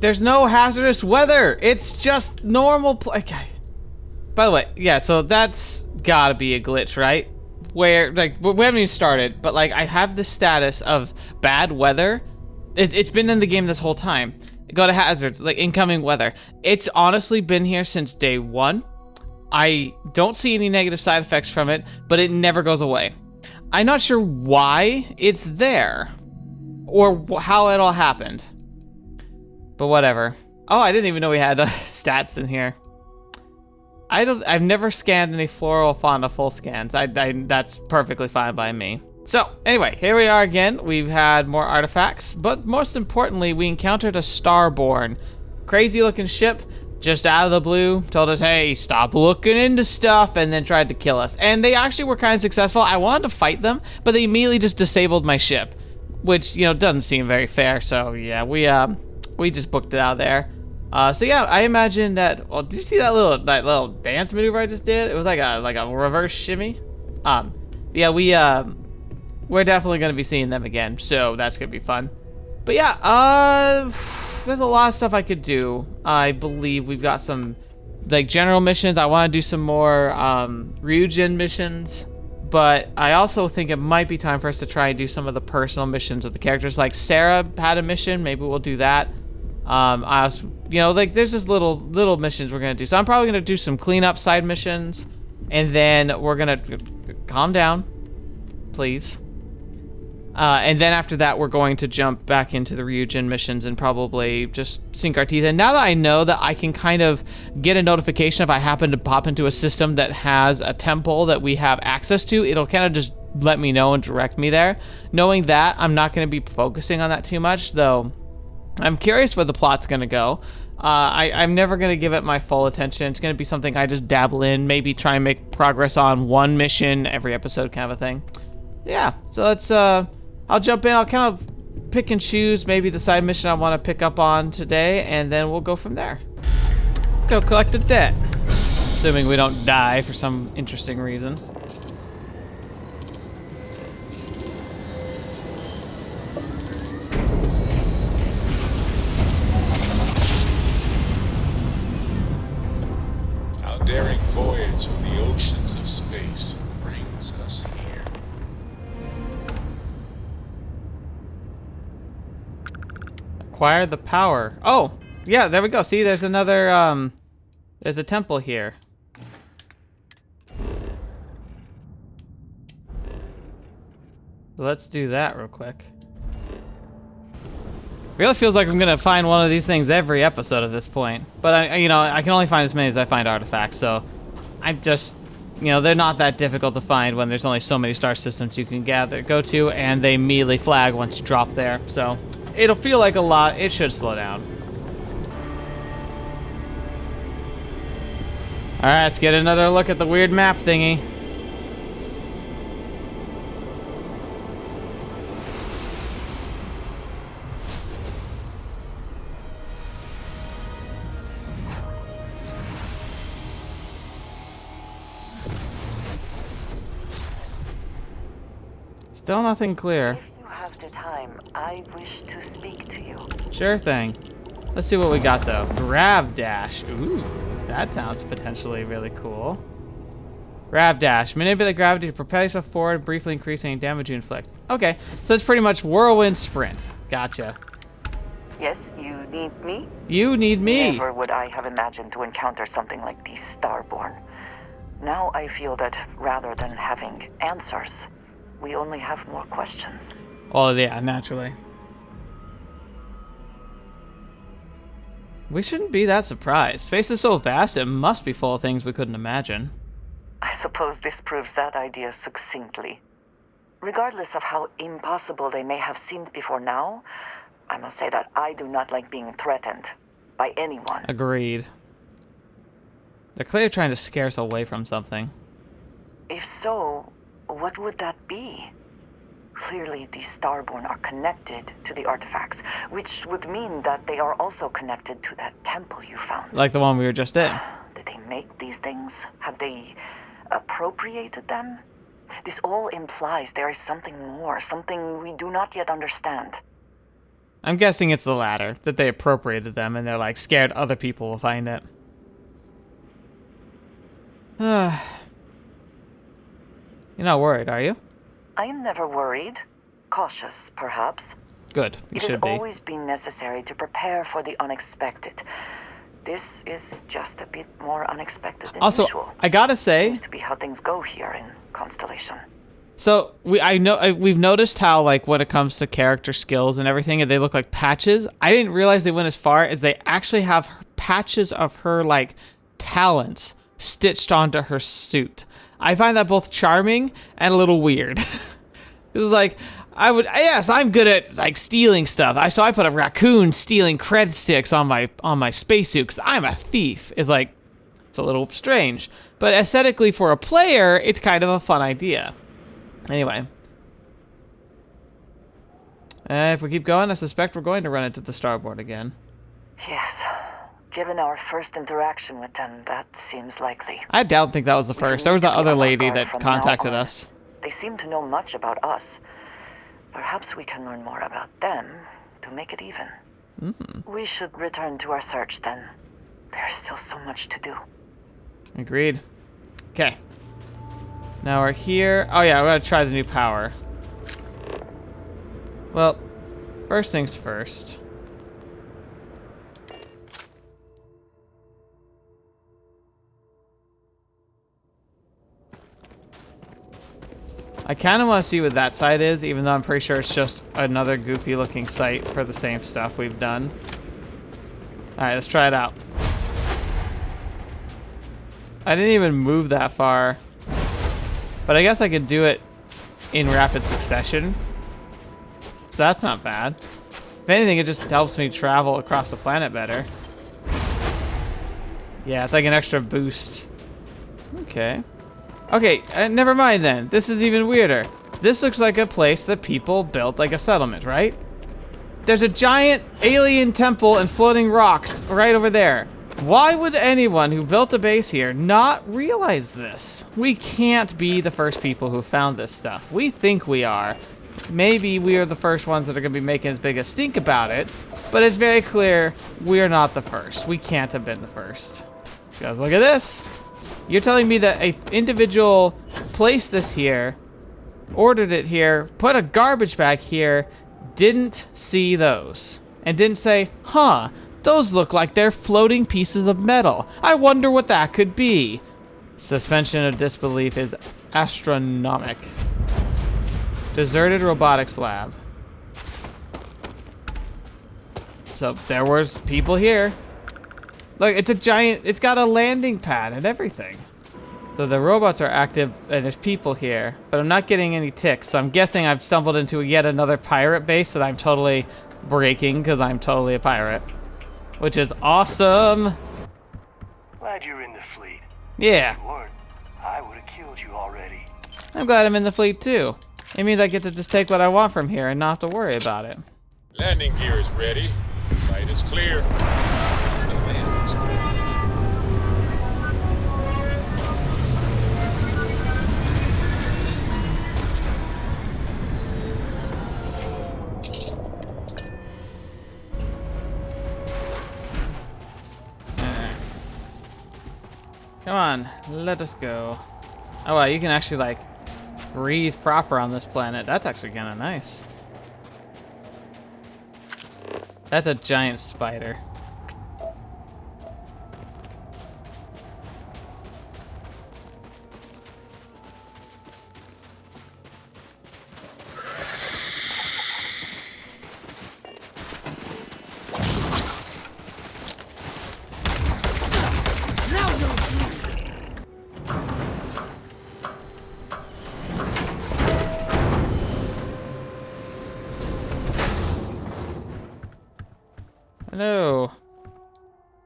There's no hazardous weather. It's just normal. Okay. By the way, yeah, so that's gotta be a glitch, right? Where, like, we haven't even started, but, like, I have the status of bad weather. It's been in the game this whole time. Go to hazard, like, incoming weather. It's honestly been here since day one. I don't see any negative side effects from it, but it never goes away. I'm not sure why it's there, or how it all happened. But whatever. Oh, I didn't even know we had stats in here. I've never scanned any floral fauna full scans. That's perfectly fine by me. So anyway, here we are again. We've had more artifacts, but most importantly, we encountered a Starborn. Crazy looking ship, just out of the blue, told us, hey, stop looking into stuff, and then tried to kill us. And they actually were kind of successful. I wanted to fight them, but they immediately just disabled my ship, which, you know, doesn't seem very fair. So yeah, we just booked it out of there. So yeah, I imagine that. Well, did you see that little dance maneuver I just did? It was like a reverse shimmy. Yeah, we're definitely gonna be seeing them again, so that's gonna be fun. But yeah, there's a lot of stuff I could do. I believe we've got some like general missions. I want to do some more Ryujin missions, but I also think it might be time for us to try and do some of the personal missions with the characters. Like Sarah had a mission, maybe we'll do that. I also, you know, like there's just little missions we're gonna do. So I'm probably gonna do some cleanup side missions, and then we're gonna calm down, please. And then after that, we're going to jump back into the Ryujin missions and probably just sink our teeth in. Now that I know that I can kind of get a notification if I happen to pop into a system that has a temple that we have access to, it'll kind of just let me know and direct me there. Knowing that, I'm not going to be focusing on that too much, though. I'm curious where the plot's going to go. I'm never going to give it my full attention. It's going to be something I just dabble in, maybe try and make progress on one mission every episode kind of a thing. Yeah, so let's, I'll jump in. I'll kind of pick and choose maybe the side mission I want to pick up on today, and then we'll go from there. Go collect a debt. Assuming we don't die for some interesting reason. Daring voyage of the oceans of space brings us here. Acquire the power. Oh, yeah, there we go. See, there's another, there's a temple here. Let's do that real quick. Really feels like I'm gonna find one of these things every episode at this point. But you know, I can only find as many as I find artifacts, so I'm just, you know, they're not that difficult to find when there's only so many star systems you can go to, and they immediately flag once you drop there. So it'll feel like a lot. It should slow down. All right, let's get another look at the weird map thingy. Still nothing clear. If you have the time, I wish to speak to you. Sure thing. Let's see what we got though. Grav dash. Ooh, that sounds potentially really cool. Grav dash. Manipulate gravity to propel yourself forward, briefly increase any damage you inflict. Okay, so it's pretty much whirlwind sprint. Gotcha. Yes, you need me? You need me. Never would I have imagined to encounter something like the Starborn. Now I feel that rather than having answers, we only have more questions. Oh yeah, naturally. We shouldn't be that surprised. Space is so vast, it must be full of things we couldn't imagine. I suppose this proves that idea succinctly. Regardless of how impossible they may have seemed before now, I must say that I do not like being threatened by anyone. Agreed. They're clearly trying to scare us away from something. If so, what would that be? Clearly, the Starborn are connected to the artifacts, which would mean that they are also connected to that temple you found. Like the one we were just in. Did they make these things? Have they appropriated them? This all implies there is something more, something we do not yet understand. I'm guessing it's the latter, that they appropriated them and they're like scared other people will find it. You're not worried, are you? I am never worried. Cautious, perhaps. Good, you It should has be. always been necessary to prepare for the unexpected. This is just a bit more unexpected than Also, usual. I gotta say, Seems to be how things go here in Constellation. so we've noticed how like when it comes to character skills and everything, they look like patches. I didn't realize they went as far as they actually have patches of her like talents stitched onto her suit. I find that both charming and a little weird. This is like, I'm good at like stealing stuff. So I put a raccoon stealing cred sticks on my spacesuit because I'm a thief. It's like, it's a little strange, but aesthetically for a player, it's kind of a fun idea. Anyway, if we keep going, I suspect we're going to run into the Starborn again. Yes. Given our first interaction with them, that seems likely. I don't think that was the first. There was that other lady that contacted us. They seem to know much about us. Perhaps we can learn more about them to make it even. We should return to our search then. There's still so much to do. Agreed. Okay. Now we're here. Oh yeah, we're gonna try the new power. Well, first things first. I kind of want to see what that side is, even though I'm pretty sure it's just another goofy looking site for the same stuff we've done. Alright, let's try it out. I didn't even move that far. But I guess I could do it in rapid succession. So that's not bad. If anything, it just helps me travel across the planet better. Yeah, it's like an extra boost. Okay. Okay, never mind then. This is even weirder. This looks like a place that people built like a settlement, right? There's a giant alien temple and floating rocks right over there. Why would anyone who built a base here not realize this? We can't be the first people who found this stuff. We think we are. Maybe we are the first ones that are going to be making as big a stink about it, but it's very clear we're not the first. We can't have been the first. Guys, look at this. You're telling me that a individual placed this here, ordered it here, put a garbage bag here, didn't see those, and didn't say, huh, those look like they're floating pieces of metal. I wonder what that could be. Suspension of disbelief is astronomic. Deserted robotics lab. So there was people here. Look, it's a giant, it's got a landing pad and everything. So the robots are active and there's people here, but I'm not getting any ticks. So I'm guessing I've stumbled into yet another pirate base that I'm totally breaking because I'm totally a pirate. Which is awesome. Glad you're in the fleet. Yeah. If you weren't, I would have killed you already. I'm glad I'm in the fleet too. It means I get to just take what I want from here and not have to worry about it. Landing gear is ready. Site is clear. The land is clear. Come on, let us go. Oh wow, you can actually like breathe proper on this planet. That's actually kind of nice. That's a giant spider. Hello.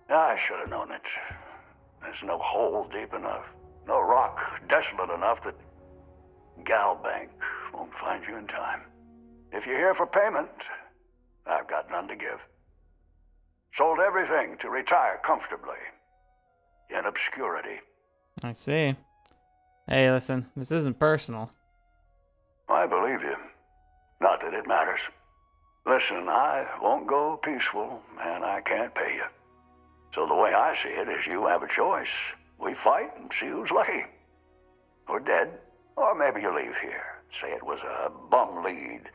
I should have known it. There's no hole deep enough, no rock desolate enough that Galbank won't find you in time. If you're here for payment, I've got none to give. Sold everything to retire comfortably in obscurity. I see. Hey, listen, this isn't personal. I believe you. Not that it matters. Listen, I won't go peaceful, and I can't pay you. So the way I see it is you have a choice. We fight and see who's lucky. Or dead, or maybe you leave here. Say it was a bum lead.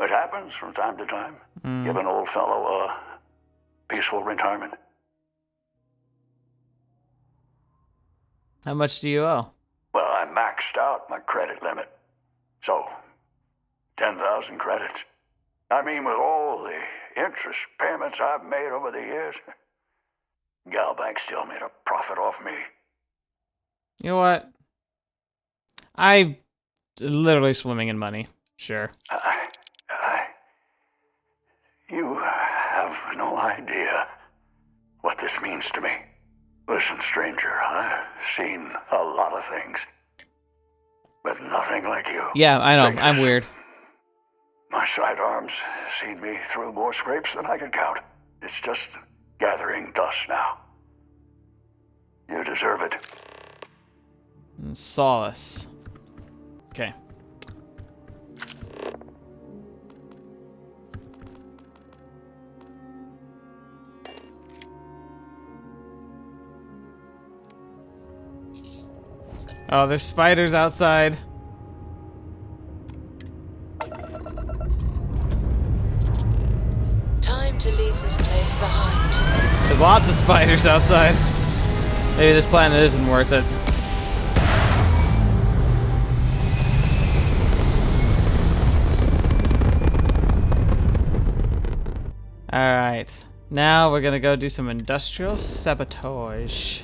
It happens from time to time. Give an old fellow a peaceful retirement. How much do you owe? Well, I maxed out my credit limit. So, 10,000 credits. I mean, with all the interest payments I've made over the years, Galbank still made a profit off me. You know what? I literally swimming in money. Sure. You have no idea what this means to me. Listen, stranger, I've seen a lot of things, but nothing like you. Yeah, I know. Because I'm weird. my sidearms seen me through more scrapes than I could count. It's just gathering dust now. You deserve it. Solace. Okay. Oh, there's spiders outside. Time to leave this place behind. There's lots of spiders outside. Maybe this planet isn't worth it. Alright. Now we're gonna go do some industrial sabotage.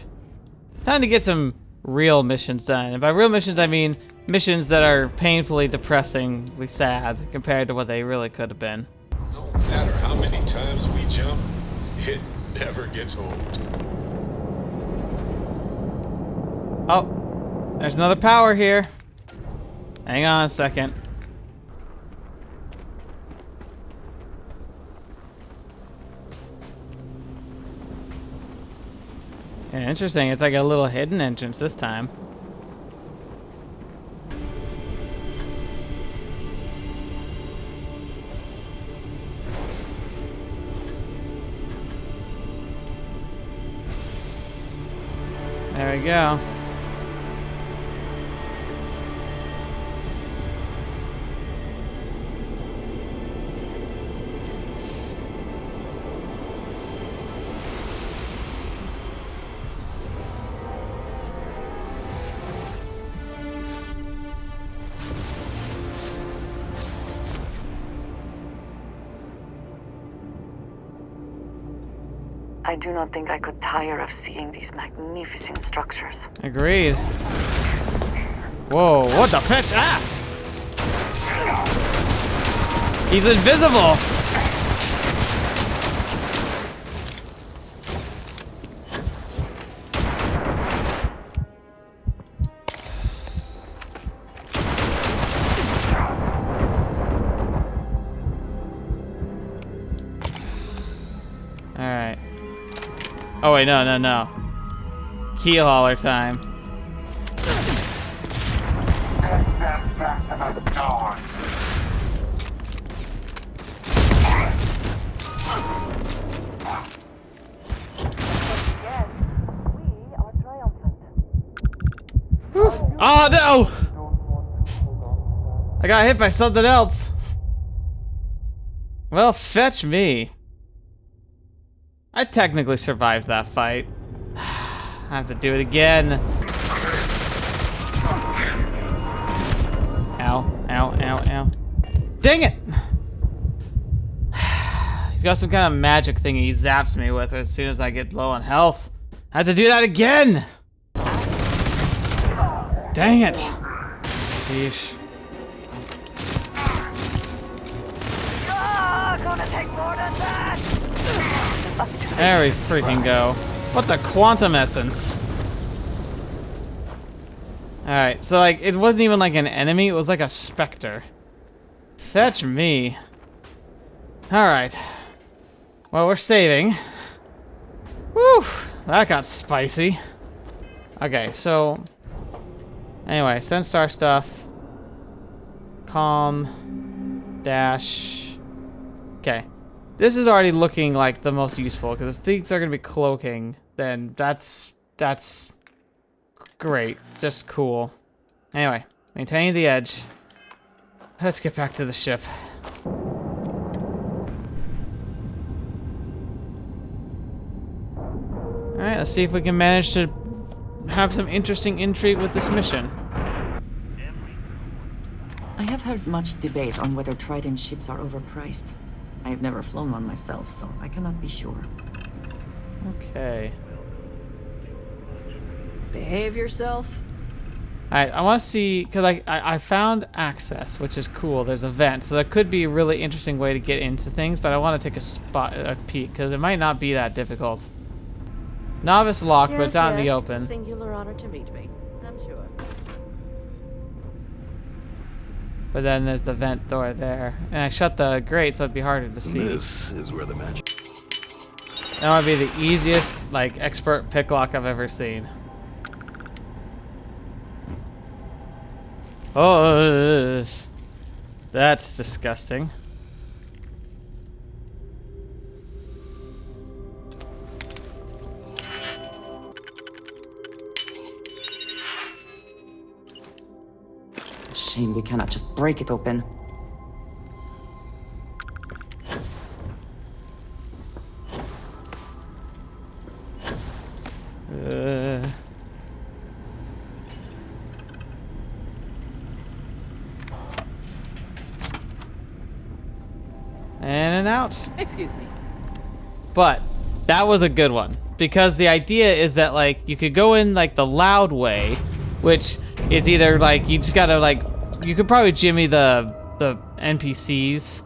Time to get some real missions done. And by real missions, I mean missions that are painfully depressingly sad compared to what they really could have been. No matter how many times we jump, it never gets old. Oh, there's another power here. Hang on a second. Yeah, interesting. It's like a little hidden entrance this time. There we go. I do not think I could tire of seeing these magnificent structures. Agreed. Whoa, what the fetch? Ah! He's invisible! Alright. Oh wait, no. Keel hauler time. Oh no! I got hit by something else. Well, fetch me. I technically survived that fight. I have to do it again. Ow. Dang it! He's got some kind of magic thing he zaps me with as soon as I get low on health. I have to do that again! Dang it! Sheesh. Gonna take more than that! There we freaking go. What's a quantum essence? Alright, so like, it wasn't even like an enemy, it was like a specter. Fetch me. Alright. Well, we're saving. Whew, that got spicy. Okay, so... Anyway, send star stuff. Calm. Dash. Okay. This is already looking like the most useful, because if things are going to be cloaking, then that's great. Just cool. Anyway, maintaining the edge. Let's get back to the ship. Alright, let's see if we can manage to have some interesting intrigue with this mission. I have heard much debate on whether Trident ships are overpriced. I have never flown one myself, so I cannot be sure. Okay. Behave yourself. Alright, I want to see, because I found access, which is cool. There's a vent, so that could be a really interesting way to get into things, but I want to take a peek, because it might not be that difficult. Novice lock, but it's out in the open. It's a singular honor to meet me, I'm sure. But then there's the vent door there. And I shut the grate, so it'd be harder to see. This is where the magic. That might be the easiest, like, expert pick lock I've ever seen. Oh, that's disgusting. Shame we cannot just break it open. In and out. Excuse me. But that was a good one, because the idea is that, like, you could go in like the loud way, which is either like you just gotta, like, you could probably jimmy the NPCs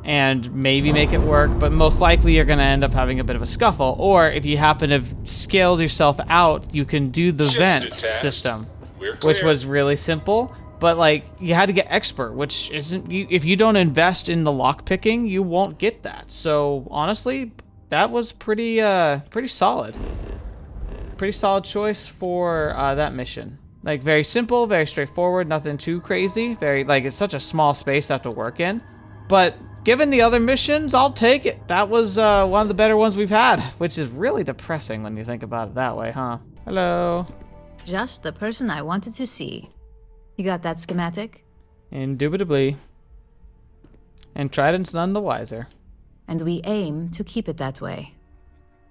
and maybe make it work, but most likely you're gonna end up having a bit of a scuffle. Or if you happen to have scaled yourself out, you can do the Shift vent detached. system, We're which clear. was really simple. But like, you had to get expert, which isn't, if you don't invest in the lock picking, you won't get that. So honestly, that was pretty solid. Pretty solid choice for that mission. Like, very simple, very straightforward, nothing too crazy. Very, like, it's such a small space to have to work in. But given the other missions, I'll take it. That was one of the better ones we've had, which is really depressing when you think about it that way, huh? Hello. Just the person I wanted to see. You got that schematic? Indubitably. And Trident's none the wiser. And we aim to keep it that way.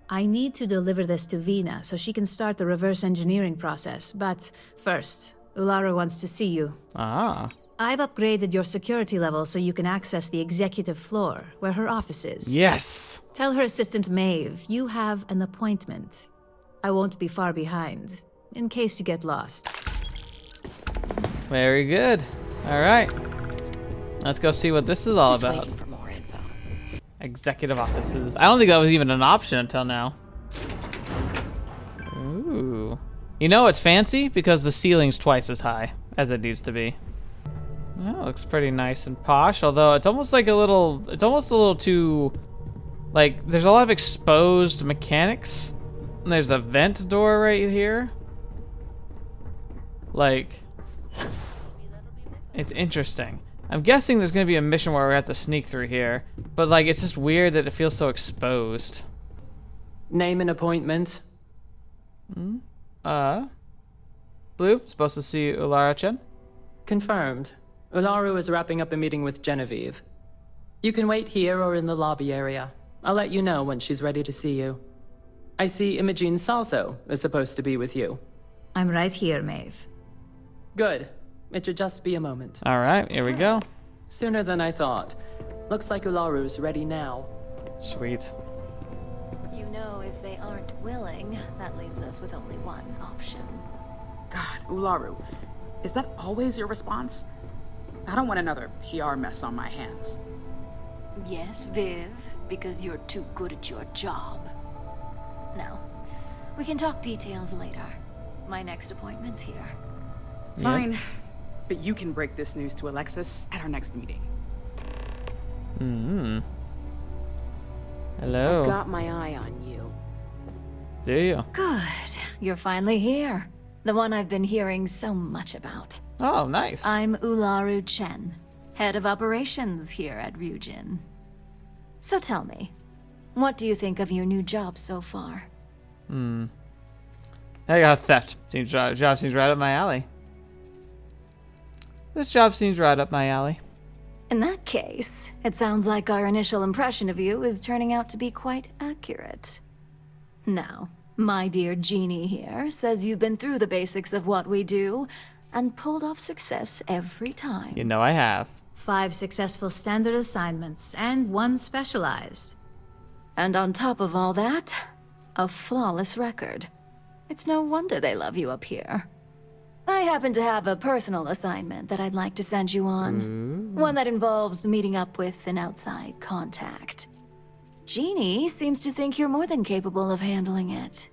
I need to deliver this to Vina so she can start the reverse engineering process, but first, Ularu wants to see you. Ah. I've upgraded your security level so you can access the executive floor, where her office is. Yes. Tell her assistant Maeve you have an appointment. I won't be far behind, in case you get lost. Very good. All right. Let's go see what this is all about. Waiting for more info. Executive offices. I don't think that was even an option until now. Ooh. You know it's fancy because the ceiling's twice as high as it needs to be. That looks pretty nice and posh, although it's almost like it's almost a little too, like, there's a lot of exposed mechanics. And there's a vent door right here. Like, it's interesting. I'm guessing there's gonna be a mission where we have to sneak through here, but like, it's just weird that it feels so exposed. Name an appointment. Blue, supposed to see Ulara-chan? Confirmed. Ularu is wrapping up a meeting with Genevieve. You can wait here or in the lobby area. I'll let you know when she's ready to see you. I see Imogene Salso is supposed to be with you. I'm right here, Maeve. Good. It should just be a moment. All right, here we go. Sooner than I thought. Looks like Ularu's ready now. Sweet. You know, if they aren't willing, that leaves us with only one option. God, Ularu, is that always your response? I don't want another PR mess on my hands. Yes, Viv, because you're too good at your job. Now, we can talk details later. My next appointment's here. Fine, but you can break this news to Alexis at our next meeting. Hello. I've got my eye on you. Do you? Good. You're finally here. The one I've been hearing so much about. Oh, nice. I'm Ularu Chen, head of operations here at Ryujin. So tell me, what do you think of your new job so far? I got theft. Job seems right up my alley. This job seems right up my alley. In that case, it sounds like our initial impression of you is turning out to be quite accurate. Now, my dear Jeannie here says you've been through the basics of what we do and pulled off success every time. You know I have. 5 successful standard assignments and 1 specialized. And on top of all that, a flawless record. It's no wonder they love you up here. I happen to have a personal assignment that I'd like to send you on. One that involves meeting up with an outside contact. Jeannie seems to think you're more than capable of handling it.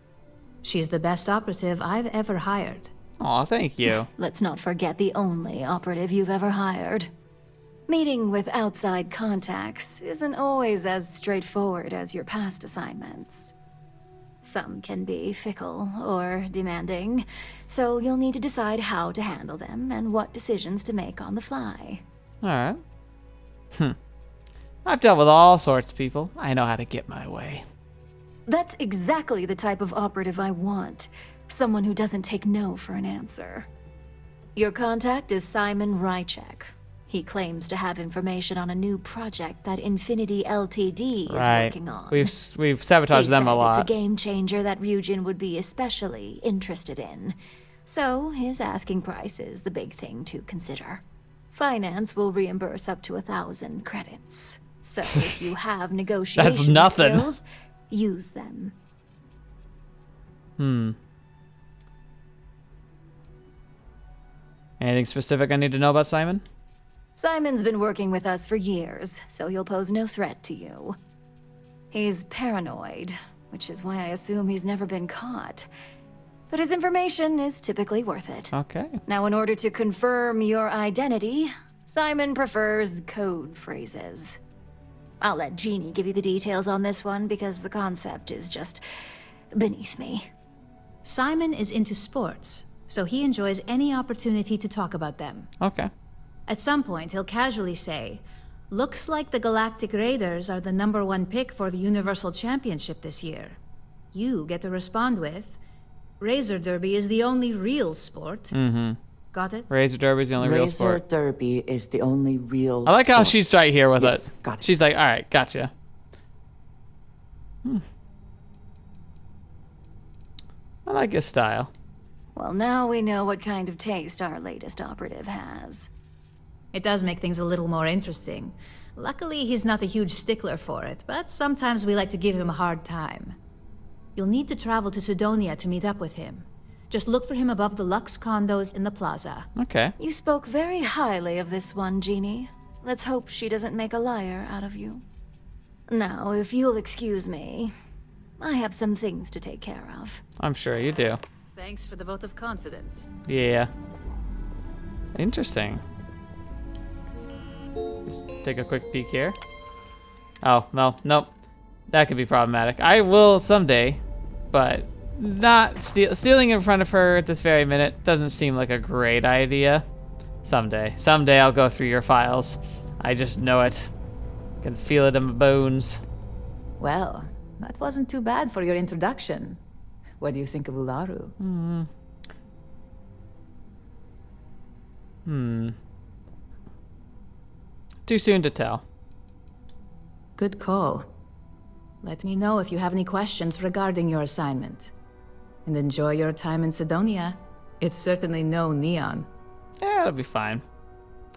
She's the best operative I've ever hired. Aw, thank you. Let's not forget the only operative you've ever hired. Meeting with outside contacts isn't always as straightforward as your past assignments. Some can be fickle or demanding, so you'll need to decide how to handle them and what decisions to make on the fly. Alright. I've dealt with all sorts of people. I know how to get my way. That's exactly the type of operative I want. Someone who doesn't take no for an answer. Your contact is Simon Ryujin. He claims to have information on a new project that Infinity Ltd. is working on. We've sabotaged them a lot. It's a game changer that Ryujin would be especially interested in. So his asking price is the big thing to consider. Finance will reimburse up to 1,000 credits. So if you have negotiation skills, use them. Anything specific I need to know about Simon? Simon's been working with us for years, so he'll pose no threat to you. He's paranoid, which is why I assume he's never been caught. But his information is typically worth it. Okay. Now, in order to confirm your identity, Simon prefers code phrases. I'll let Jeannie give you the details on this one because the concept is just beneath me. Simon is into sports, so he enjoys any opportunity to talk about them. Okay. At some point, he'll casually say, "Looks like the Galactic Raiders are the #1 pick for the Universal Championship this year." You get to respond with, "Razor Derby is the only real sport." Got it? Razor Derby is the only real sport. Razor Derby is the only real I like how sport. she's right here with Yes, it. got it. She's like, alright, gotcha. I like his style. Well, now we know what kind of taste our latest operative has. It does make things a little more interesting. Luckily, he's not a huge stickler for it, but sometimes we like to give him a hard time. You'll need to travel to Sidonia to meet up with him. Just look for him above the Lux condos in the plaza. Okay. You spoke very highly of this one, Jeannie. Let's hope she doesn't make a liar out of you. Now, if you'll excuse me, I have some things to take care of. I'm sure you do. Thanks for the vote of confidence. Yeah. Interesting. Just take a quick peek here. Oh, no, nope. That could be problematic. I will someday, but not stealing in front of her at this very minute doesn't seem like a great idea. Someday. Someday I'll go through your files. I just know it. Can feel it in my bones. Well, that wasn't too bad for your introduction. What do you think of Ularu? Too soon to tell. Good call. Let me know if you have any questions regarding your assignment. And enjoy your time in Sidonia. It's certainly no Neon. Yeah, it'll be fine.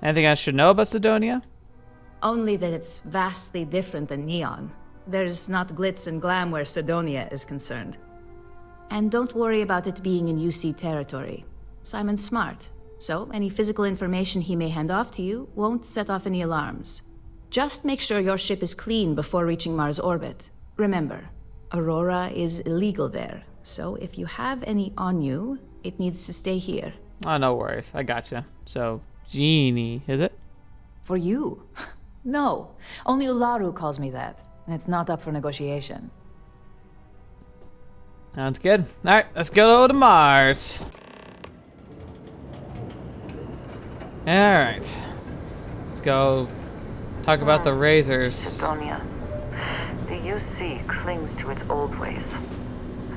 Anything I should know about Sidonia? Only that it's vastly different than Neon. There's not glitz and glam where Sidonia is concerned. And don't worry about it being in UC territory. Simon's smart, so any physical information he may hand off to you won't set off any alarms. Just make sure your ship is clean before reaching Mars orbit. Remember, Aurora is illegal there, so if you have any on you, it needs to stay here. Oh, no worries. I gotcha. So, Jeannie, is it? For you? No, only Ularu calls me that, and it's not up for negotiation. Sounds good. Alright, let's go to Mars. Alright. Let's go talk about the Razors. Sidonia. UC clings to its old ways.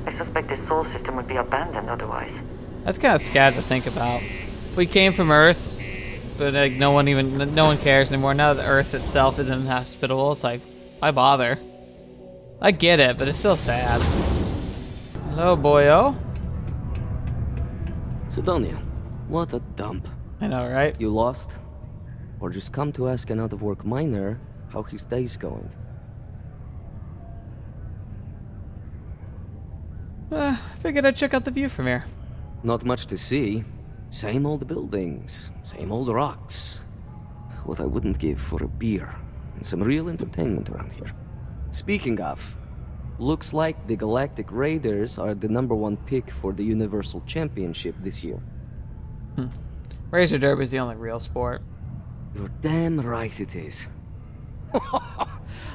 I suspect this soul system would be abandoned otherwise. That's kind of sad to think about. We came from Earth, but like no one cares anymore. Now that Earth itself isn't hospitable, it's like, why bother? I get it, but it's still sad. Hello, boyo. Sidonia, what a dump. I know, right? You lost? Or just come to ask an out-of-work miner how his day's going? Figured I'd check out the view from here. Not much to see. Same old buildings, same old rocks. What I wouldn't give for a beer and some real entertainment around here. Speaking of, looks like the Galactic Raiders are the #1 pick for the Universal Championship this year. Razor Derby is the only real sport. You're damn right it is.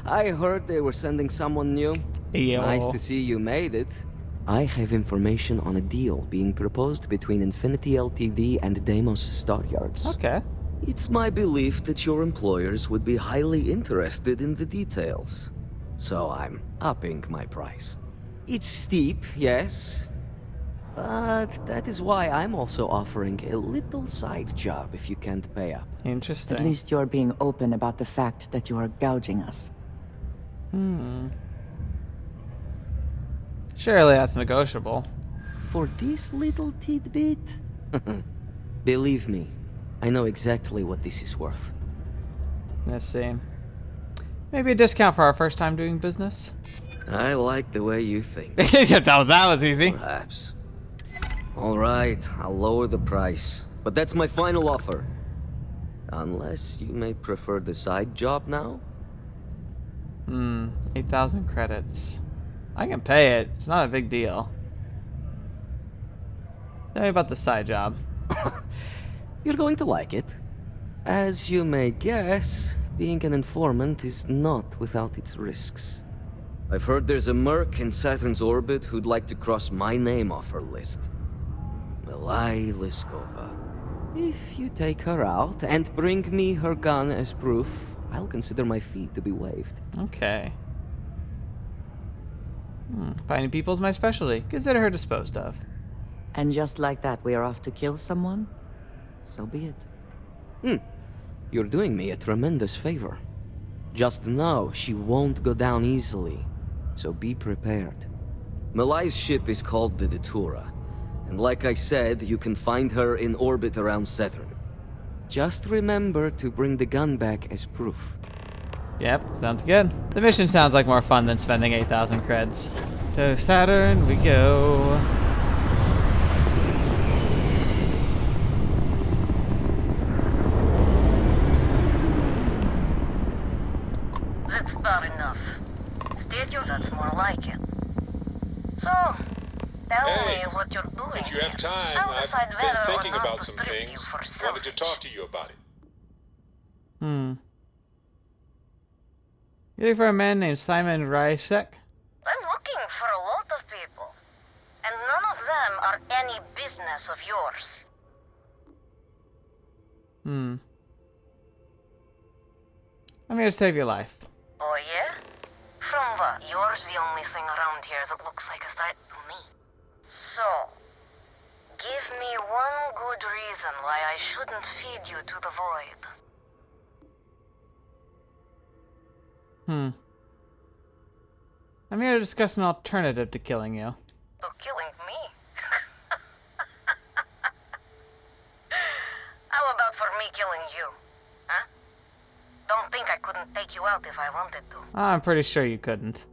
I heard they were sending someone new. Yo. Nice to see you made it. I have information on a deal being proposed between Infinity Ltd and Deimos Staryards. Okay. It's my belief that your employers would be highly interested in the details. So I'm upping my price. It's steep, yes. But that is why I'm also offering a little side job if you can't pay up. Interesting. At least you're being open about the fact that you are gouging us. Surely that's negotiable. For this little tidbit? Believe me, I know exactly what this is worth. Let's see. Maybe a discount for our first time doing business? I like the way you think. That was easy. Perhaps. Alright, I'll lower the price. But that's my final offer. Unless you may prefer the side job now? 8,000 credits. I can pay it. It's not a big deal. Tell me about the side job. You're going to like it. As you may guess, being an informant is not without its risks. I've heard there's a merc in Saturn's orbit who'd like to cross my name off her list. Milai Liskova. If you take her out and bring me her gun as proof, I'll consider my fee to be waived. Okay. Finding people is my specialty. Consider her disposed of. And just like that, we are off to kill someone? So be it. You're doing me a tremendous favor. Just know she won't go down easily, so be prepared. Malai's ship is called the Datura, and like I said, you can find her in orbit around Saturn. Just remember to bring the gun back as proof. Yep, sounds good. The mission sounds like more fun than spending 8,000 creds. To Saturn we go. That's about enough. Statue, that's more like it. So, tell me what you're doing. If you have time, I'll I've decide been whether or thinking not about to some strip you things. for Wanted to selfish. talk to you about it. You look for a man named Simon Ryujin? I'm looking for a lot of people, and none of them are any business of yours. I'm here to save your life. Oh yeah? From what? Yours the only thing around here that looks like a threat to me. So, give me one good reason why I shouldn't feed you to the void. I'm here to discuss an alternative to killing you. To killing me? How about for me killing you? Huh? Don't think I couldn't take you out if I wanted to. I'm pretty sure you couldn't.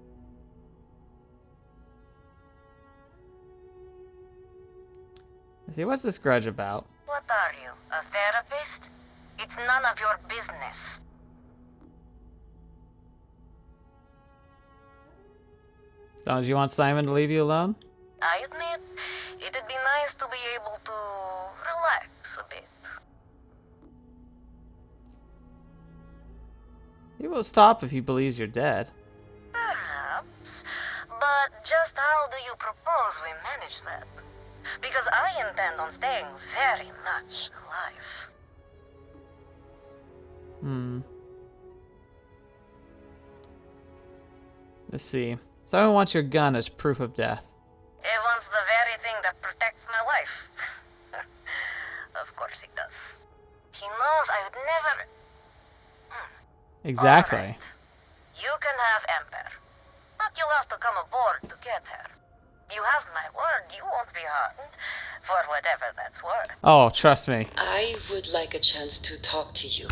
Let's see, what's this grudge about? What are you, a therapist? It's none of your business. Don't you want Simon to leave you alone? I admit, it'd be nice to be able to relax a bit. He will stop if he believes you're dead. Perhaps. But just how do you propose we manage that? Because I intend on staying very much alive. The Let's see. Someone wants your gun as proof of death. He wants the very thing that protects my life. Of course he does. He knows I would never... Exactly. All right. You can have Ember, but you'll have to come aboard to get her. You have my word, you won't be harmed, for whatever that's worth. Oh, trust me. I would like a chance to talk to you,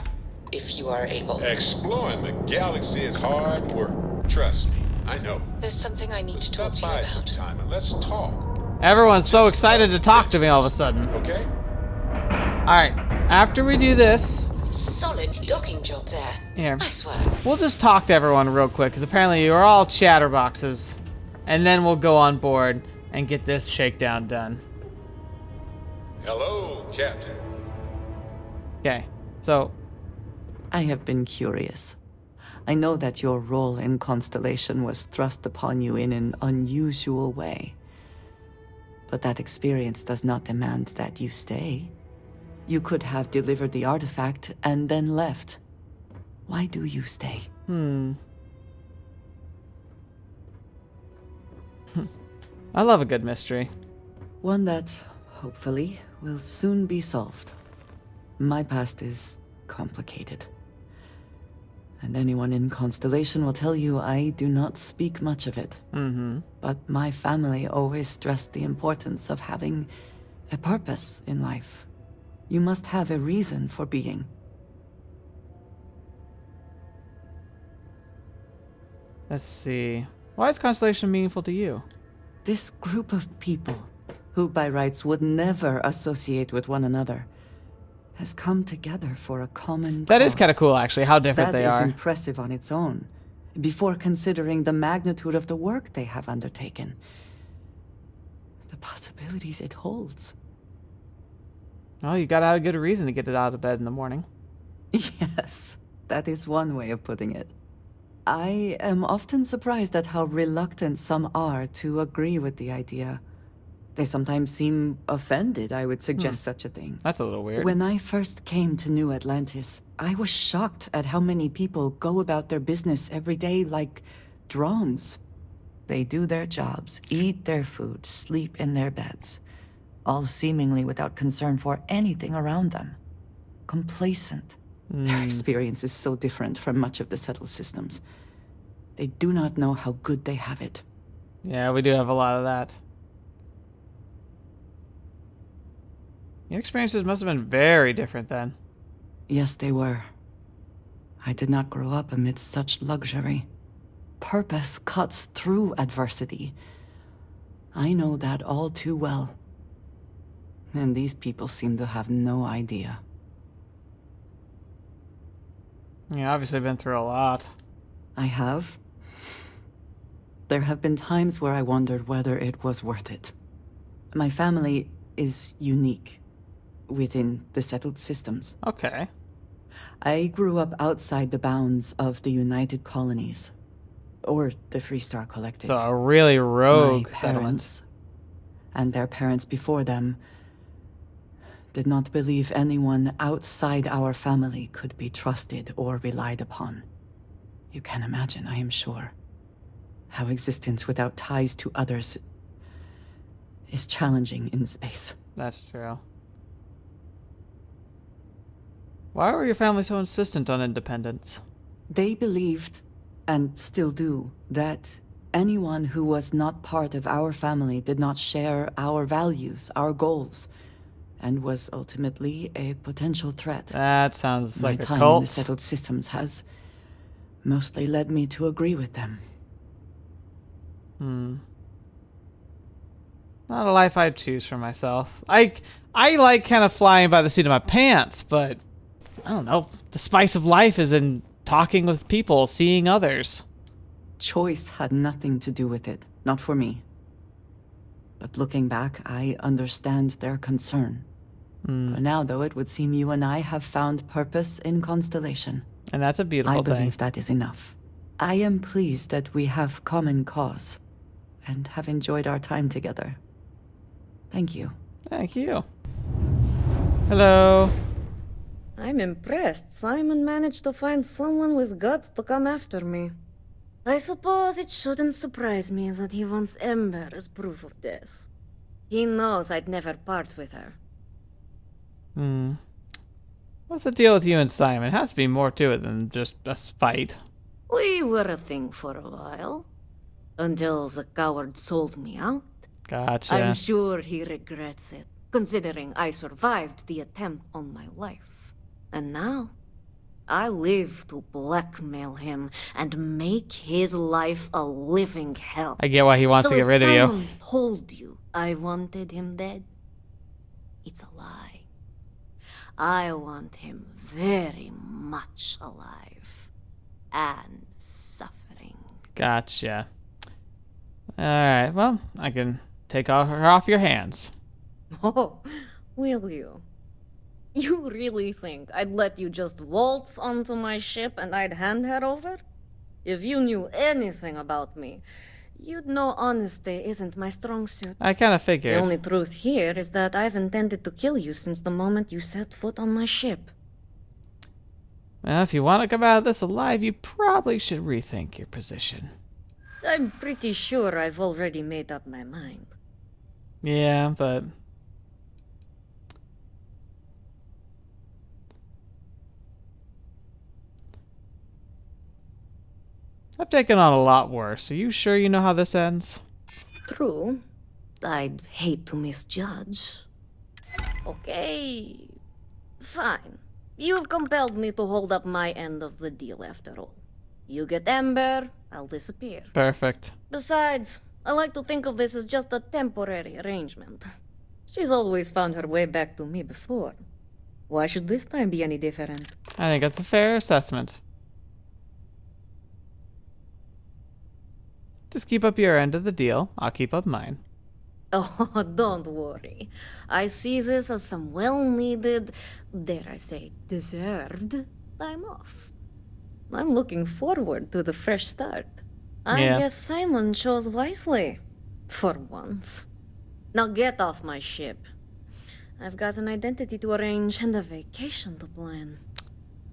if you are able. Exploring the galaxy is hard work. Trust me, I know. There's something I need to talk to Stop you by about. sometime and let's talk. Everyone's so excited to talk to me all of a sudden. Okay? Alright, after we do this... Solid docking job there. Here. Nice work. We'll just talk to everyone real quick, because apparently you're all chatterboxes. And then we'll go on board and get this shakedown done. Hello, Captain. Okay, so... I have been curious. I know that your role in Constellation was thrust upon you in an unusual way. But that experience does not demand that you stay. You could have delivered the artifact and then left. Why do you stay? I love a good mystery. One that, hopefully, will soon be solved. My past is complicated. And anyone in Constellation will tell you I do not speak much of it. But my family always stressed the importance of having a purpose in life. You must have a reason for being. Let's see. Why is Constellation meaningful to you? This group of people, who by rights would never associate with one another, has come together for a common That is cause. kind of cool, actually, how different they That is are. impressive on its own, before considering the magnitude of the work they have undertaken. The possibilities it holds. Well, you gotta have a good reason to get it out of bed in the morning. Yes, that is one way of putting it. I am often surprised at how reluctant some are to agree with the idea. They sometimes seem offended I would suggest such a thing. That's a little weird. When I first came to New Atlantis, I was shocked at how many people go about their business every day like drones. They do their jobs, eat their food, sleep in their beds, all seemingly without concern for anything around them. Complacent. Their experience is so different from much of the settled systems. They do not know how good they have it. Yeah, we do have a lot of that. Your experiences must have been very different then. Yes, they were. I did not grow up amidst such luxury. Purpose cuts through adversity. I know that all too well. And these people seem to have no idea. Yeah, obviously been through a lot. I have. There have been times where I wondered whether it was worth it. My family is unique within the settled systems. Okay. I grew up outside the bounds of the United Colonies, or the Freestar Collective. So a really rogue My settlement. parents, and their parents before them, did not believe anyone outside our family could be trusted or relied upon. You can imagine, I am sure, how existence without ties to others is challenging in space. That's true. Why were your family so insistent on independence? They believed, and still do, that anyone who was not part of our family did not share our values, our goals, and was ultimately a potential threat. That sounds like My a time in cult. the settled systems has mostly led me to agree with them. Not a life I'd choose for myself. I like kind of flying by the seat of my pants, but I don't know. The spice of life is in talking with people, seeing others. Choice had nothing to do with it, not for me. But looking back, I understand their concern. For now, though, it would seem you and I have found purpose in Constellation. And that's a beautiful I thing. believe that is enough. I am pleased that we have common cause and have enjoyed our time together. Thank you. Thank you. Hello. I'm impressed Simon managed to find someone with guts to come after me. I suppose it shouldn't surprise me that he wants Ember as proof of this. He knows I'd never part with her. What's the deal with you and Simon? Has to be more to it than just a fight. We were a thing for a while. Until the coward sold me out. Gotcha. I'm sure he regrets it, considering I survived the attempt on my life. And now, I live to blackmail him and make his life a living hell. I get why he wants to get rid of you. So if Simon told you I wanted him dead, it's a lie. I want him very much alive. And suffering. Gotcha. Alright, well, I can take her off your hands. Oh, will you? You really think I'd let you just waltz onto my ship and I'd hand her over? If you knew anything about me, you'd know honesty isn't my strong suit. I kind of figured. The only truth here is that I've intended to kill you since the moment you set foot on my ship. Well, if you want to come out of this alive, you probably should rethink your position. I'm pretty sure I've already made up my mind. Yeah, but... I've taken on a lot worse. Are you sure you know how this ends? True. I'd hate to misjudge. Okay. Fine. You've compelled me to hold up my end of the deal after all. You get Ember, I'll disappear. Perfect. Besides, I like to think of this as just a temporary arrangement. She's always found her way back to me before. Why should this time be any different? I think that's a fair assessment. Just keep up your end of the deal. I'll keep up mine. Oh, don't worry. I see this as some well-needed, dare I say, deserved time off. I'm looking forward to the fresh start. I guess Simon chose wisely. For once. Now get off my ship. I've got an identity to arrange and a vacation to plan.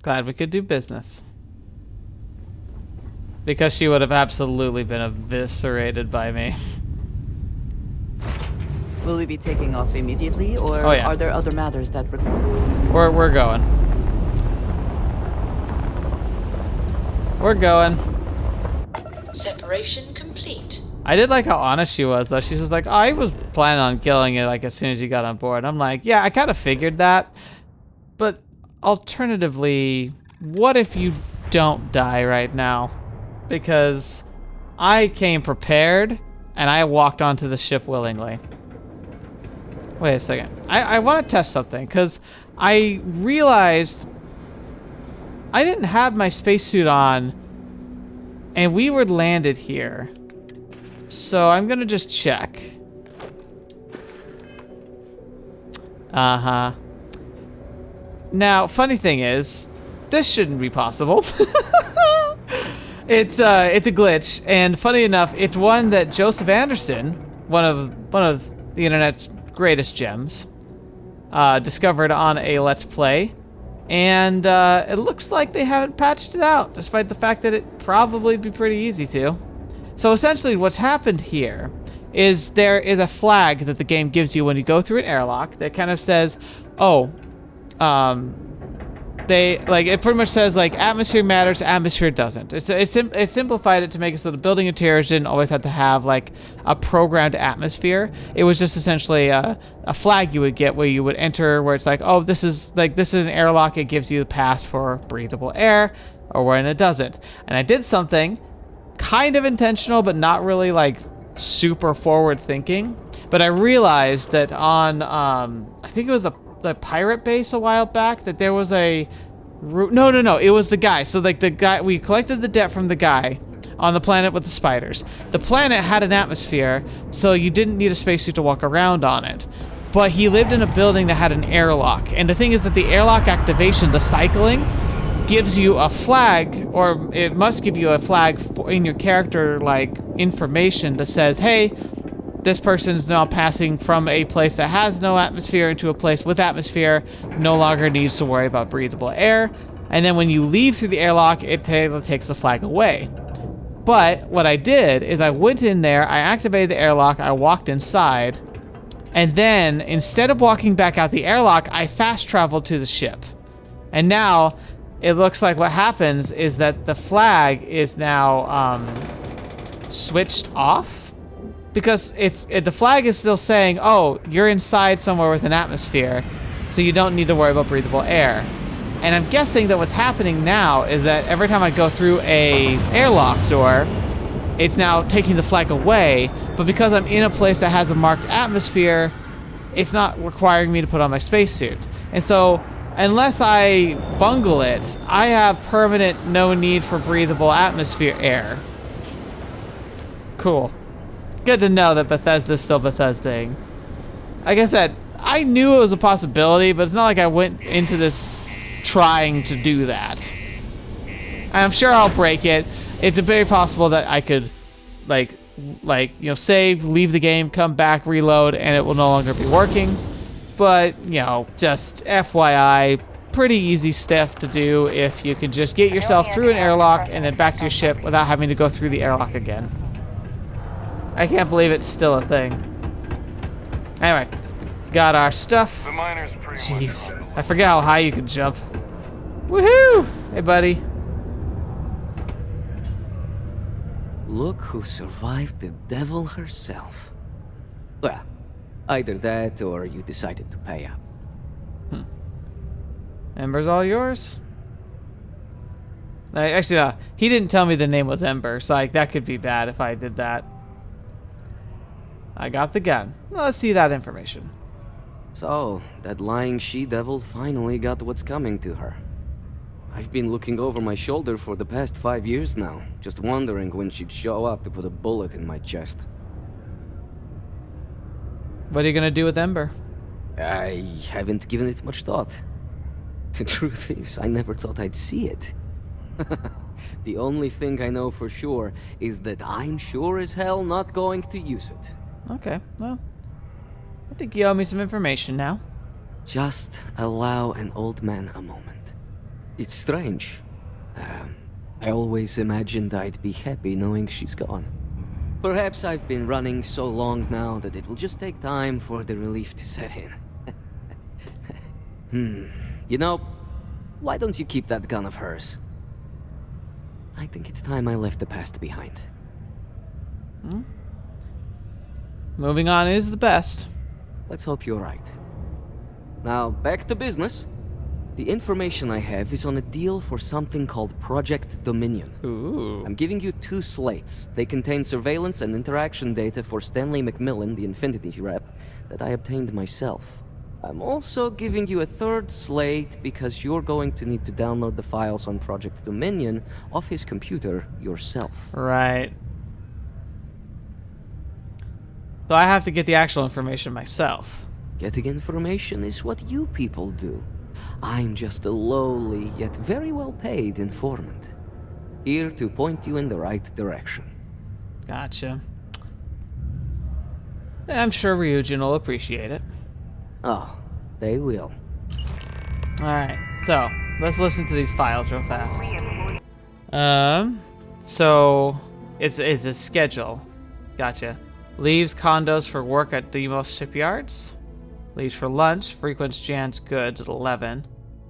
Glad we could do business. Because she would have absolutely been eviscerated by me. Will we be taking off immediately, or are there other matters that We're going. We're going. Separation complete. I did like how honest she was, though. She's just like, oh, I was planning on killing it like as soon as you got on board. I'm like, yeah, I kind of figured that. But alternatively, what if you don't die right now? Because I came prepared and I walked onto the ship willingly. Wait a second. I want to test something because I realized I didn't have my spacesuit on and we were landed here. So I'm gonna just check. Uh-huh. Now, funny thing is, this shouldn't be possible. It's a glitch, and funny enough, it's one that Joseph Anderson, one of the internet's greatest gems, discovered on a Let's Play, and it looks like they haven't patched it out, despite the fact that it probably would be pretty easy to. So essentially, what's happened here is there is a flag that the game gives you when you go through an airlock that kind of says, oh, it pretty much says like atmosphere matters, atmosphere doesn't. It's simplified it to make it so the building interiors didn't always have to have like a programmed atmosphere. It was just essentially a flag you would get where you would enter where it's like, oh, this is an airlock. It gives you the pass for breathable air, or when it doesn't. And I did something kind of intentional, but not really like super forward thinking. But I realized that on I think it was the pirate base a while back that there was a no, it was the guy. So like the guy, we collected the debt from the guy on the planet with the spiders. The planet had an atmosphere, so you didn't need a spacesuit to walk around on it. But he lived in a building that had an airlock. And the thing is that the airlock activation, the cycling, gives you a flag, or it must give you a flag in your character like information that says, hey, this person is now passing from a place that has no atmosphere into a place with atmosphere, no longer needs to worry about breathable air. And then when you leave through the airlock, it takes the flag away. But what I did is I went in there, I activated the airlock, I walked inside, and then instead of walking back out the airlock, I fast traveled to the ship. And now it looks like what happens is that the flag is now switched off, because the flag is still saying, oh, you're inside somewhere with an atmosphere, so you don't need to worry about breathable air. And I'm guessing that what's happening now is that every time I go through a airlock door, it's now taking the flag away, but because I'm in a place that has a marked atmosphere, it's not requiring me to put on my spacesuit. And so, unless I bungle it, I have permanent no need for breathable atmosphere air. Cool. Good to know that Bethesda's still Bethesdaing. Like I said, I knew it was a possibility, but it's not like I went into this trying to do that. I'm sure I'll break it. It's very possible that I could, save, leave the game, come back, reload, and it will no longer be working. But, just FYI, pretty easy stuff to do if you can just get yourself through an airlock and then back to your ship without having to go through the airlock again. I can't believe it's still a thing. Anyway, got our stuff. Jeez, I forget how high you can jump. Woohoo! Hey, buddy. Look who survived the devil herself. Well, either that or you decided to pay up. Ember's all yours? Actually, no. He didn't tell me the name was Ember, so that could be bad if I did that. I got the gun. Let's see that information. So, that lying she-devil finally got what's coming to her. I've been looking over my shoulder for the past 5 years now, just wondering when she'd show up to put a bullet in my chest. What are you gonna do with Ember? I haven't given it much thought. The truth is, I never thought I'd see it. The only thing I know for sure is that I'm sure as hell not going to use it. Okay, well, I think you owe me some information now. Just allow an old man a moment. It's strange. I always imagined I'd be happy knowing she's gone. Perhaps I've been running so long now that it will just take time for the relief to set in. Why don't you keep that gun of hers? I think it's time I left the past behind. Moving on is the best. Let's hope you're right. Now, back to business. The information I have is on a deal for something called Project Dominion. Ooh. I'm giving you 2 slates. They contain surveillance and interaction data for Stanley McMillan, the Infinity rep, that I obtained myself. I'm also giving you a 3rd slate because you're going to need to download the files on Project Dominion off his computer yourself. Right. So I have to get the actual information myself. Getting information is what you people do. I'm just a lowly, yet very well-paid informant. Here to point you in the right direction. Gotcha. I'm sure Ryujin will appreciate it. Oh, they will. Alright, so, let's listen to these files real fast. So, it's a schedule. Gotcha. Leaves condos for work at Demos shipyards. Leaves for lunch, frequents Jan's goods at 11.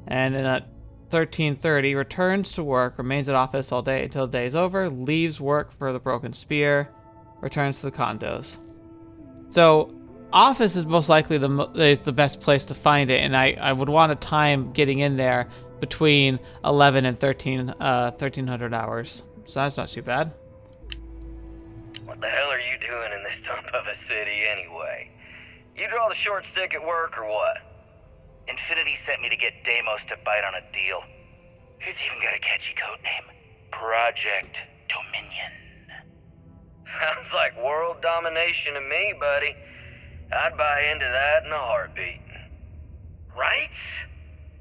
And then at 13:30, returns to work, remains at office all day until the day is over, leaves work for the Broken Spear, returns to the condos. So, office is most likely the best place to find it, and I would want a time getting in there between 11 and 1300 hours. So that's not too bad. What the hell are you doing in this dump of a city anyway? You draw the short stick at work or what? Infinity sent me to get Deimos to bite on a deal. He's even got a catchy code name. Project Dominion. Sounds like world domination to me, buddy. I'd buy into that in a heartbeat. Right?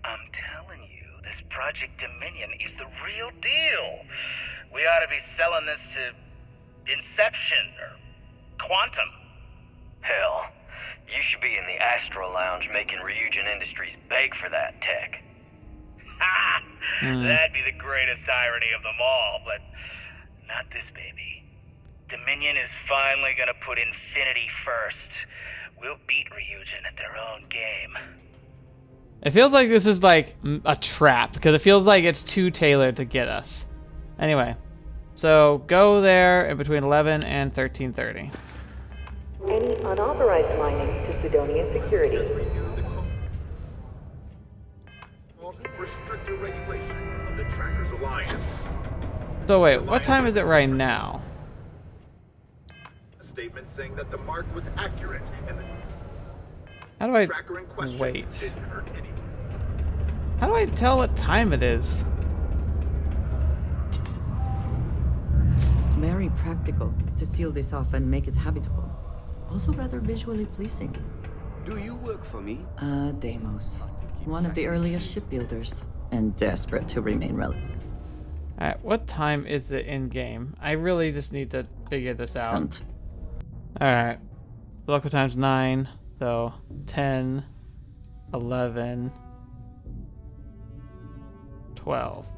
I'm telling you, this Project Dominion is the real deal. We ought to be selling this to Inception or Quantum. Hell, you should be in the Astro Lounge making Ryujin Industries beg for that tech. Ha! That'd be the greatest irony of them all, but Not this baby. Dominion is finally gonna put Infinity first. We'll beat Ryujin at their own game. It feels like this is like a trap, because it feels like it's too tailored to get us. Anyway, so go there in between 11 and 13:30. Any unauthorized mining to Sidonia security. Restricted regulation of the Trackers Alliance. So wait, what time is it right now? A statement saying that the mark was accurate and the How do I tracker in question wait? didn't hurt anyone. How do I tell what time it is? Very practical to seal this off and make it habitable. Also rather visually pleasing. Do you work for me? Deimos. One of the earliest shipbuilders, and desperate to remain relevant. Alright, what time is it in game? I really just need to figure this out. Alright. Local time's 9, so 10, 11, 12.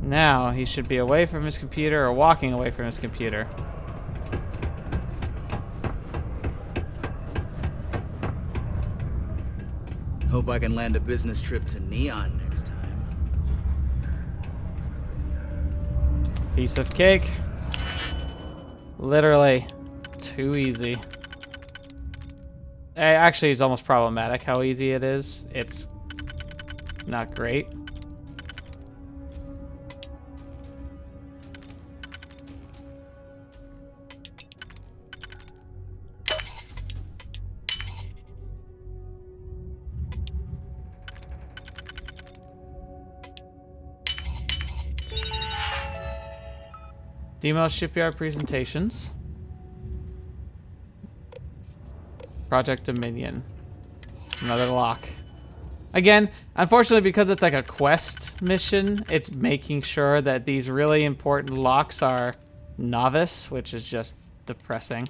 Now he should be away from his computer or walking away from his computer. Hope I can land a business trip to Neon next time. Piece of cake. Literally too easy. Actually, it's almost problematic how easy it is. It's not great. Demo shipyard presentations. Project Dominion. Another lock. Again, unfortunately, because it's like a quest mission, it's making sure that these really important locks are novice, which is just depressing.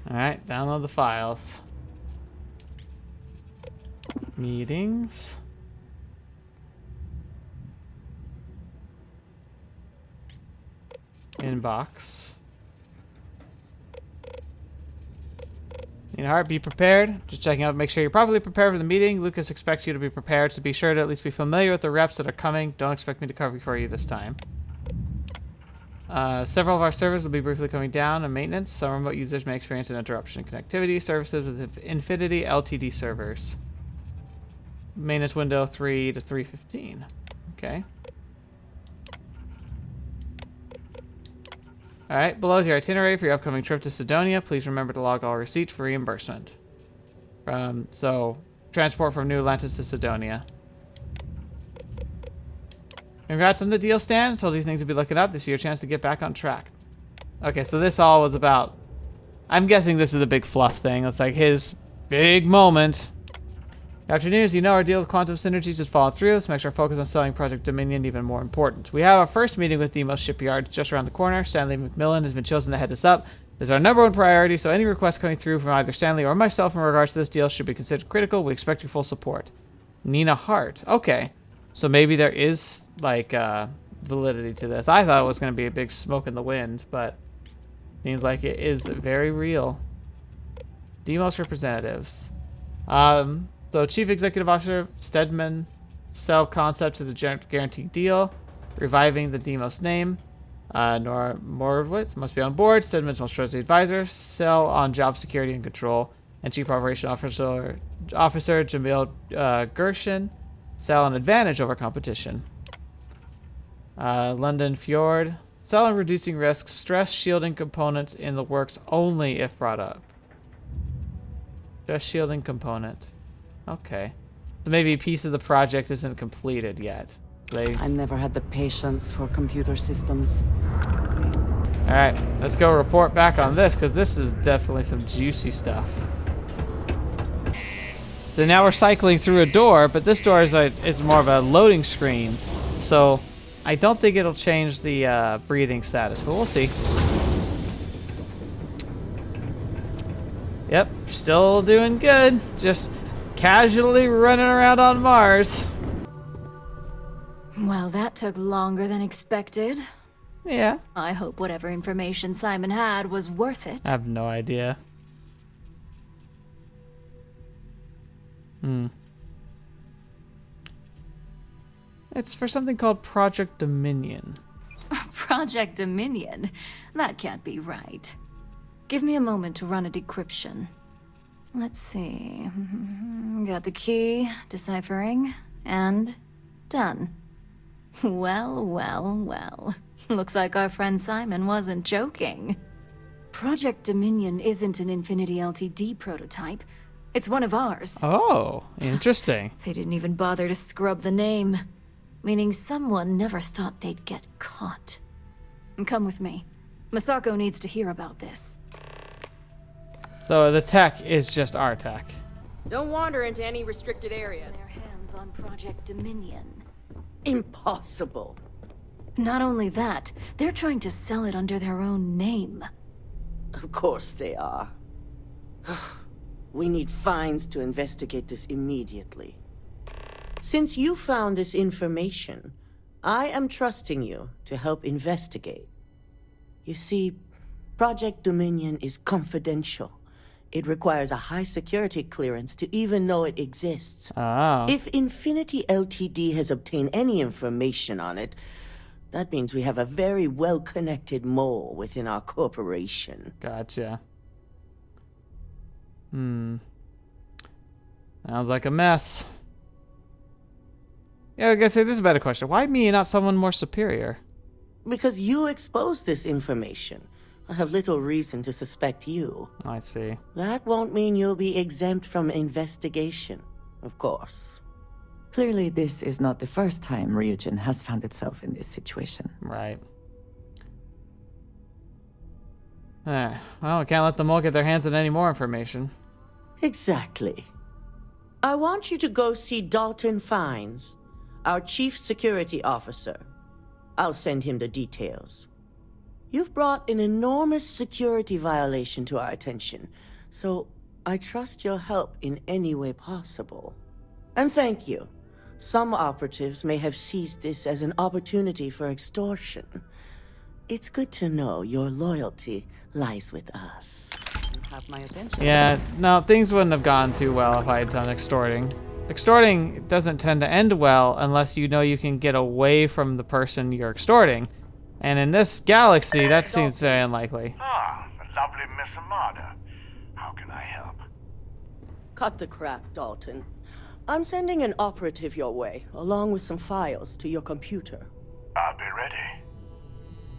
Alright, download the files. Meetings. Inbox. Need a heart, be prepared. Just checking out, make sure you're properly prepared for the meeting. Lucas expects you to be prepared, so be sure to at least be familiar with the reps that are coming. Don't expect me to cover for you this time. Several of our servers will be briefly coming down and maintenance. Some remote users may experience an interruption in connectivity. Services with Infinity LTD servers. Maintenance window 3 to 3:15. Okay. Alright, below is your itinerary for your upcoming trip to Sidonia. Please remember to log all receipts for reimbursement. So, transport from New Atlantis to Sidonia. Congrats on the deal, Stan. Told you things would be looking up. This is your chance to get back on track. Okay, so this all was about... I'm guessing this is a big fluff thing. It's like his big moment. Good afternoon. As you know, our deal with Quantum Synergies has fallen through. This makes our focus on selling Project Dominion even more important. We have our first meeting with Demos Shipyard just around the corner. Stanley McMillan has been chosen to head us up. This is our #1 priority, so any requests coming through from either Stanley or myself in regards to this deal should be considered critical. We expect your full support. Nina Hart. Okay. So maybe there is, like, validity to this. I thought it was going to be a big smoke in the wind, but seems like it is very real. Demos representatives. So Chief Executive Officer Stedman, sell concept to the guaranteed deal, reviving the Demos name. Nora Moravitz must be on board. Stedman's most trusted advisor, sell on job security and control, and Chief Operation Officer Jamil Gershin, sell an advantage over competition. London Fjord, sell on reducing risks, stress shielding components in the works only if brought up. Stress shielding component. Okay. So maybe a piece of the project isn't completed yet. I never had the patience for computer systems. Alright, let's go report back on this, because this is definitely some juicy stuff. So now we're cycling through a door, but this door is more of a loading screen. So I don't think it'll change the breathing status, but we'll see. Yep, still doing good. Just casually running around on Mars. Well, that took longer than expected. Yeah. I hope whatever information Simon had was worth it. I have no idea. It's for something called Project Dominion. Project Dominion? That can't be right. Give me a moment to run a decryption. Let's see. Got the key, deciphering, and done. Well, well, well. Looks like our friend Simon wasn't joking. Project Dominion isn't an Infinity Ltd prototype. It's one of ours. Oh, interesting. They didn't even bother to scrub the name. Meaning someone never thought they'd get caught. Come with me. Masako needs to hear about this. So the tech is just our tech. Don't wander into any restricted areas. Their hands on Project Dominion. Impossible. Not only that, they're trying to sell it under their own name. Of course they are. We need fines to investigate this immediately. Since you found this information, I am trusting you to help investigate. You see, Project Dominion is confidential. It requires a high security clearance to even know it exists. Oh. If Infinity Ltd has obtained any information on it, that means we have a very well-connected mole within our corporation. Gotcha. Sounds like a mess. Yeah, I guess this is a better question. Why me and not someone more superior? Because you exposed this information. I have little reason to suspect you. I see. That won't mean you'll be exempt from investigation, of course. Clearly, this is not the first time Ryujin has found itself in this situation. Right. Well, we can't let them all get their hands on any more information. Exactly. I want you to go see Dalton Fines, our chief security officer. I'll send him the details. You've brought an enormous security violation to our attention, so I trust your help in any way possible. And thank you. Some operatives may have seized this as an opportunity for extortion. It's good to know your loyalty lies with us. You have my attention. Yeah, no, things wouldn't have gone too well if I had done extorting. Extorting doesn't tend to end well unless you know you can get away from the person you're extorting. And in this galaxy, that seems very unlikely. Ah, the lovely Miss Amada. How can I help? Cut the crap, Dalton. I'm sending an operative your way, along with some files to your computer. I'll be ready.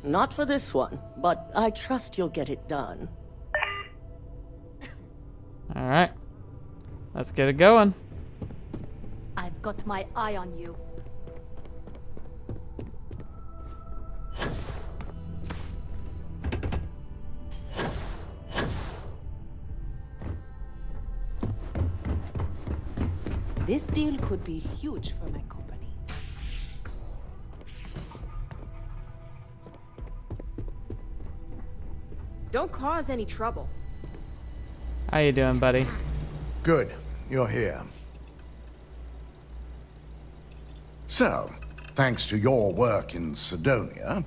Not for this one, but I trust you'll get it done. Alright. Let's get it going. I've got my eye on you. This deal could be huge for my company. Don't cause any trouble. How you doing, buddy? Good. You're here. So, thanks to your work in Cydonia,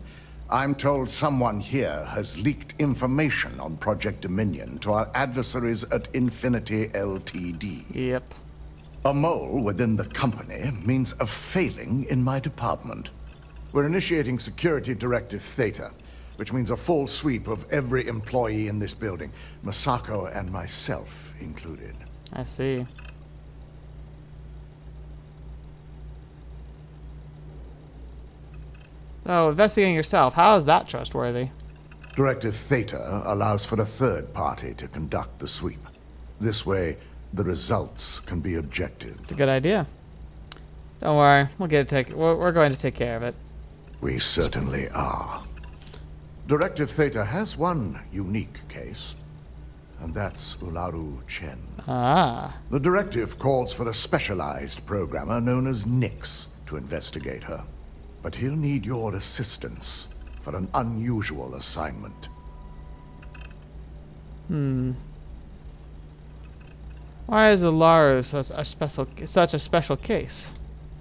I'm told someone here has leaked information on Project Dominion to our adversaries at Infinity Ltd. Yep. A mole within the company means a failing in my department. We're initiating Security Directive Theta, which means a full sweep of every employee in this building, Masako and myself included. I see. So, investigating yourself, how is that trustworthy? Directive Theta allows for a third party to conduct the sweep. This way, the results can be objective. It's a good idea. Don't worry, we're going to take care of it. We certainly are. Directive Theta has one unique case, and that's Ularu Chen. Ah. The directive calls for a specialized programmer known as Nix to investigate her. But he'll need your assistance for an unusual assignment. Why is Ularu such a special case?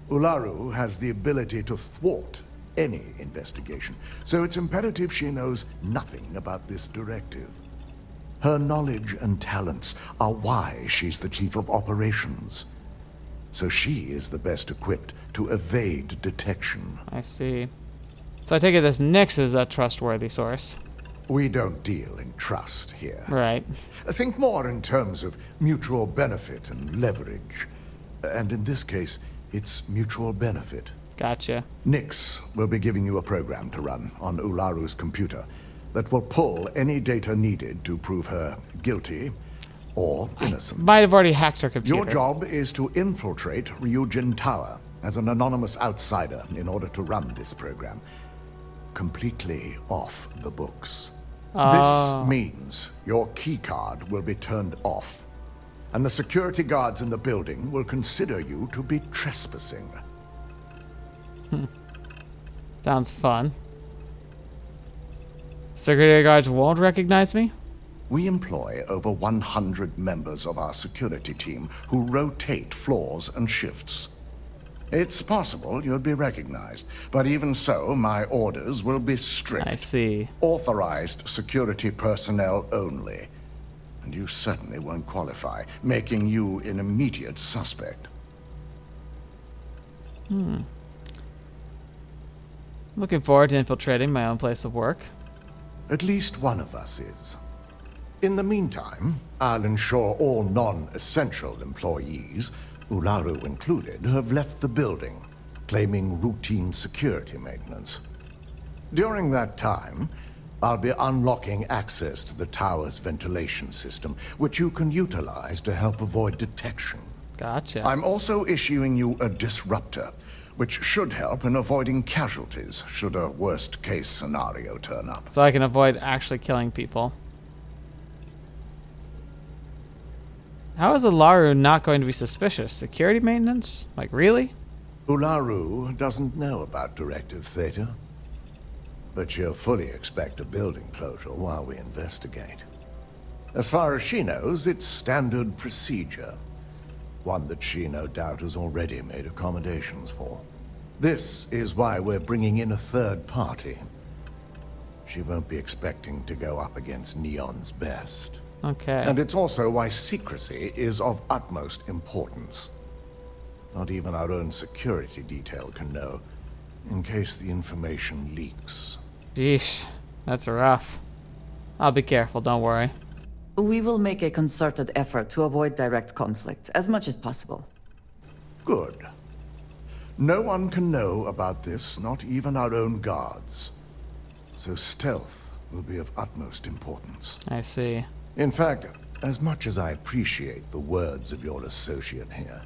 Ularu has the ability to thwart any investigation, so it's imperative she knows nothing about this directive. Her knowledge and talents are why she's the chief of operations. So she is the best equipped to evade detection. I see. So I take it this Nyx is a trustworthy source. We don't deal in trust here. Right. Think more in terms of mutual benefit and leverage. And in this case, it's mutual benefit. Gotcha. Nyx will be giving you a program to run on Ularu's computer that will pull any data needed to prove her guilty or innocent. Might have already hacked her computer. Your job is to infiltrate Ryujin Tower as an anonymous outsider in order to run this program. Completely off the books. This means your keycard will be turned off, and the security guards in the building will consider you to be trespassing. Sounds fun. Security guards won't recognize me? We employ over 100 members of our security team who rotate floors and shifts. It's possible you'd be recognized, but even so, my orders will be strict. I see. Authorized security personnel only. And you certainly won't qualify, making you an immediate suspect. Looking forward to infiltrating my own place of work. At least one of us is. In the meantime, I'll ensure all non-essential employees, Ularu included, have left the building, claiming routine security maintenance. During that time, I'll be unlocking access to the tower's ventilation system, which you can utilize to help avoid detection. Gotcha. I'm also issuing you a disruptor, which should help in avoiding casualties should a worst-case scenario turn up. So I can avoid actually killing people. How is Ularu not going to be suspicious? Security maintenance? Like, really? Ularu doesn't know about Directive Theta, but she'll fully expect a building closure while we investigate. As far as she knows, it's standard procedure, one that she no doubt has already made accommodations for. This is why we're bringing in a third party. She won't be expecting to go up against Neon's best. Okay. And it's also why secrecy is of utmost importance. Not even our own security detail can know, in case the information leaks. Yeesh, that's rough. I'll be careful, don't worry. We will make a concerted effort to avoid direct conflict, as much as possible. Good. No one can know about this, not even our own guards. So stealth will be of utmost importance. I see. In fact, as much as I appreciate the words of your associate here,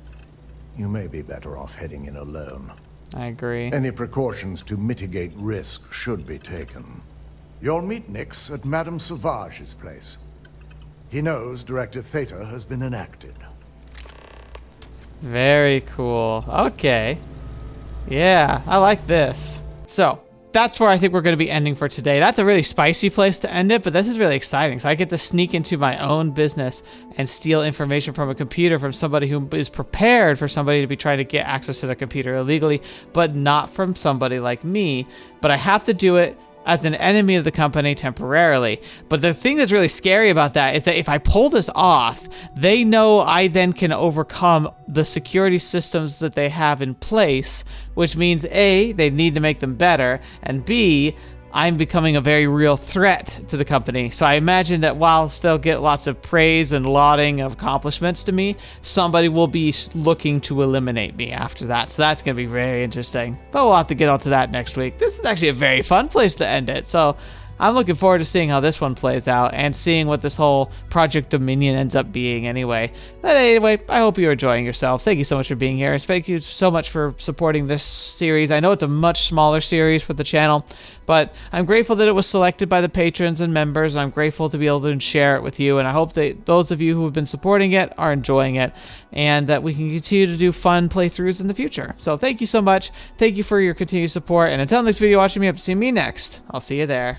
you may be better off heading in alone. I agree. Any precautions to mitigate risk should be taken. You'll meet Nyx at Madame Sauvage's place. He knows Directive Theta has been enacted. Very cool. Okay. Yeah, I like this. So, that's where I think we're going to be ending for today. That's a really spicy place to end it, but this is really exciting. So I get to sneak into my own business and steal information from a computer from somebody who is prepared for somebody to be trying to get access to their computer illegally, but not from somebody like me. But I have to do it as an enemy of the company temporarily. But the thing that's really scary about that is that if I pull this off, they know I then can overcome the security systems that they have in place, which means A, they need to make them better, and B, I'm becoming a very real threat to the company. So I imagine that while I'll still get lots of praise and lauding of accomplishments to me, somebody will be looking to eliminate me after that. So that's going to be very interesting. But we'll have to get onto that next week. This is actually a very fun place to end it. So I'm looking forward to seeing how this one plays out and seeing what this whole Project Dominion ends up being anyway. But anyway, I hope you're enjoying yourself. Thank you so much for being here. And thank you so much for supporting this series. I know it's a much smaller series for the channel, but I'm grateful that it was selected by the patrons and members. And I'm grateful to be able to share it with you. And I hope that those of you who have been supporting it are enjoying it and that we can continue to do fun playthroughs in the future. So thank you so much. Thank you for your continued support. And until next video watching me, up to see me next. I'll see you there.